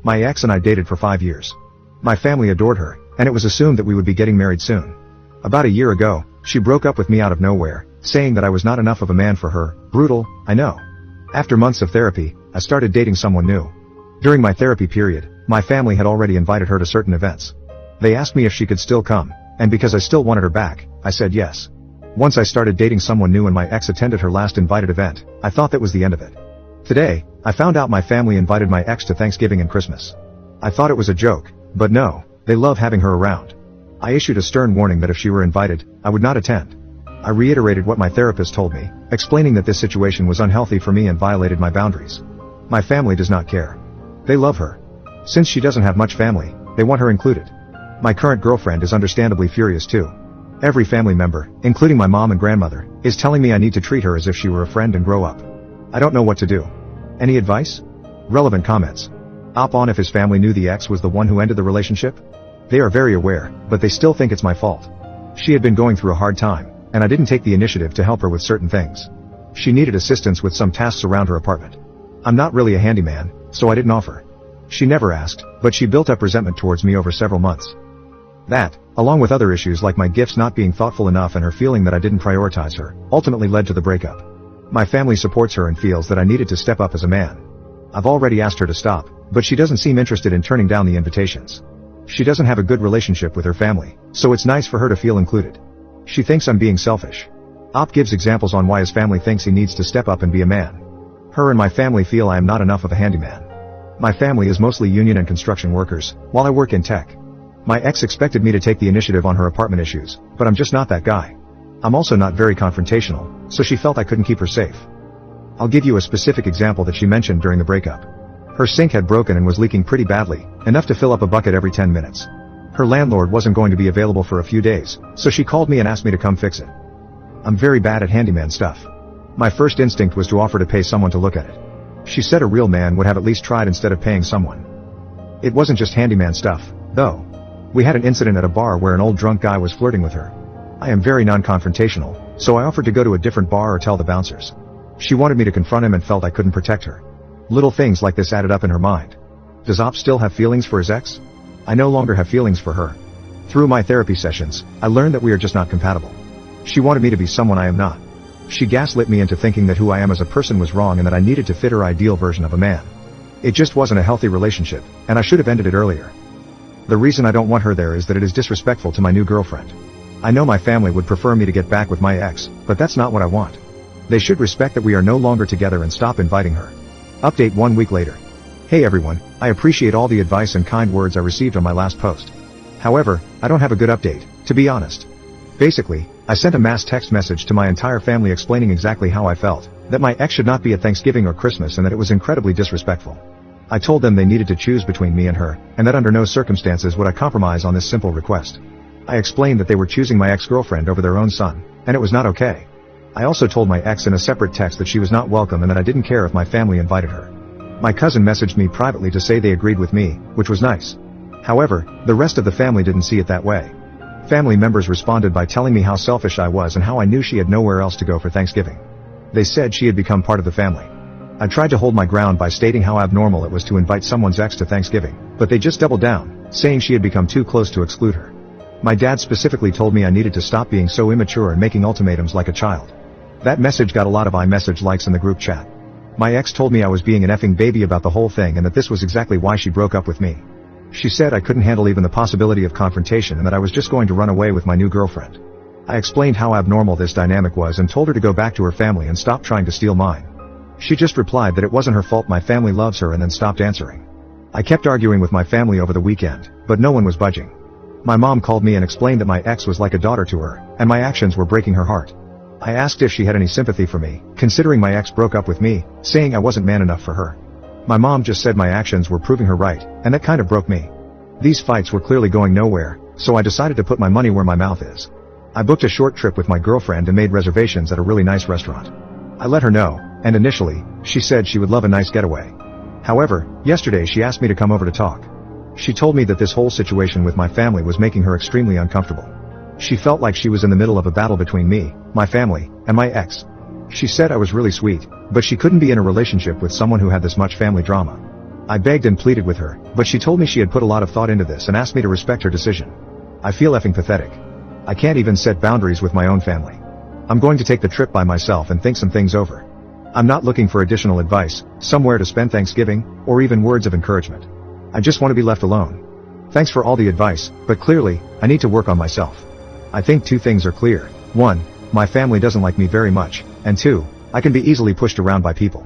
My ex and I dated for 5 years. My family adored her, and it was assumed that we would be getting married soon. About a year ago, she broke up with me out of nowhere, saying that I was not enough of a man for her. Brutal, I know. After months of therapy, I started dating someone new. During my therapy period, my family had already invited her to certain events. They asked me if she could still come, and because I still wanted her back, I said yes. Once I started dating someone new and my ex attended her last invited event, I thought that was the end of it. Today, I found out my family invited my ex to Thanksgiving and Christmas. I thought it was a joke, but no, they love having her around. I issued a stern warning that if she were invited, I would not attend. I reiterated what my therapist told me, explaining that this situation was unhealthy for me and violated my boundaries. My family does not care. They love her. Since she doesn't have much family, they want her included. My current girlfriend is understandably furious too. Every family member, including my mom and grandmother, is telling me I need to treat her as if she were a friend and grow up. I don't know what to do. Any advice? Relevant comments. Op on if his family knew the ex was the one who ended the relationship? They are very aware, but they still think it's my fault. She had been going through a hard time, and I didn't take the initiative to help her with certain things. She needed assistance with some tasks around her apartment. I'm not really a handyman, so I didn't offer. She never asked, but she built up resentment towards me over several months. That, along with other issues like my gifts not being thoughtful enough and her feeling that I didn't prioritize her, ultimately led to the breakup. My family supports her and feels that I needed to step up as a man. I've already asked her to stop, but she doesn't seem interested in turning down the invitations. She doesn't have a good relationship with her family, so it's nice for her to feel included. She thinks I'm being selfish. Op gives examples on why his family thinks he needs to step up and be a man. Her and my family feel I am not enough of a handyman. My family is mostly union and construction workers, while I work in tech. My ex expected me to take the initiative on her apartment issues, but I'm just not that guy. I'm also not very confrontational, so she felt I couldn't keep her safe. I'll give you a specific example that she mentioned during the breakup. Her sink had broken and was leaking pretty badly, enough to fill up a bucket every 10 minutes. Her landlord wasn't going to be available for a few days, so she called me and asked me to come fix it. I'm very bad at handyman stuff. My first instinct was to offer to pay someone to look at it. She said a real man would have at least tried instead of paying someone. It wasn't just handyman stuff, though. We had an incident at a bar where an old drunk guy was flirting with her. I am very non-confrontational, so I offered to go to a different bar or tell the bouncers. She wanted me to confront him and felt I couldn't protect her. Little things like this added up in her mind. Does Op still have feelings for his ex? I no longer have feelings for her. Through my therapy sessions, I learned that we are just not compatible. She wanted me to be someone I am not. She gaslit me into thinking that who I am as a person was wrong and that I needed to fit her ideal version of a man. It just wasn't a healthy relationship, and I should have ended it earlier. The reason I don't want her there is that it is disrespectful to my new girlfriend. I know my family would prefer me to get back with my ex, but that's not what I want. They should respect that we are no longer together and stop inviting her. Update 1 week later. Hey everyone, I appreciate all the advice and kind words I received on my last post. However, I don't have a good update, to be honest. Basically, I sent a mass text message to my entire family explaining exactly how I felt, that my ex should not be at Thanksgiving or Christmas and that it was incredibly disrespectful. I told them they needed to choose between me and her, and that under no circumstances would I compromise on this simple request. I explained that they were choosing my ex-girlfriend over their own son, and it was not okay. I also told my ex in a separate text that she was not welcome and that I didn't care if my family invited her. My cousin messaged me privately to say they agreed with me, which was nice. However, the rest of the family didn't see it that way. Family members responded by telling me how selfish I was and how I knew she had nowhere else to go for Thanksgiving. They said she had become part of the family. I tried to hold my ground by stating how abnormal it was to invite someone's ex to Thanksgiving, but they just doubled down, saying she had become too close to exclude her. My dad specifically told me I needed to stop being so immature and making ultimatums like a child. That message got a lot of iMessage likes in the group chat. My ex told me I was being an effing baby about the whole thing and that this was exactly why she broke up with me. She said I couldn't handle even the possibility of confrontation and that I was just going to run away with my new girlfriend. I explained how abnormal this dynamic was and told her to go back to her family and stop trying to steal mine. She just replied that it wasn't her fault, my family loves her, and then stopped answering. I kept arguing with my family over the weekend, but no one was budging. My mom called me and explained that my ex was like a daughter to her, and my actions were breaking her heart. I asked if she had any sympathy for me, considering my ex broke up with me, saying I wasn't man enough for her. My mom just said my actions were proving her right, and that kind of broke me. These fights were clearly going nowhere, so I decided to put my money where my mouth is. I booked a short trip with my girlfriend and made reservations at a really nice restaurant. I let her know, and initially, she said she would love a nice getaway. However, yesterday she asked me to come over to talk. She told me that this whole situation with my family was making her extremely uncomfortable. She felt like she was in the middle of a battle between me, my family, and my ex. She said I was really sweet, but she couldn't be in a relationship with someone who had this much family drama. I begged and pleaded with her, but she told me she had put a lot of thought into this and asked me to respect her decision. I feel effing pathetic. I can't even set boundaries with my own family. I'm going to take the trip by myself and think some things over. I'm not looking for additional advice, somewhere to spend Thanksgiving, or even words of encouragement. I just want to be left alone. Thanks for all the advice, but clearly, I need to work on myself. I think 2 things are clear. 1, my family doesn't like me very much, and 2, I can be easily pushed around by people.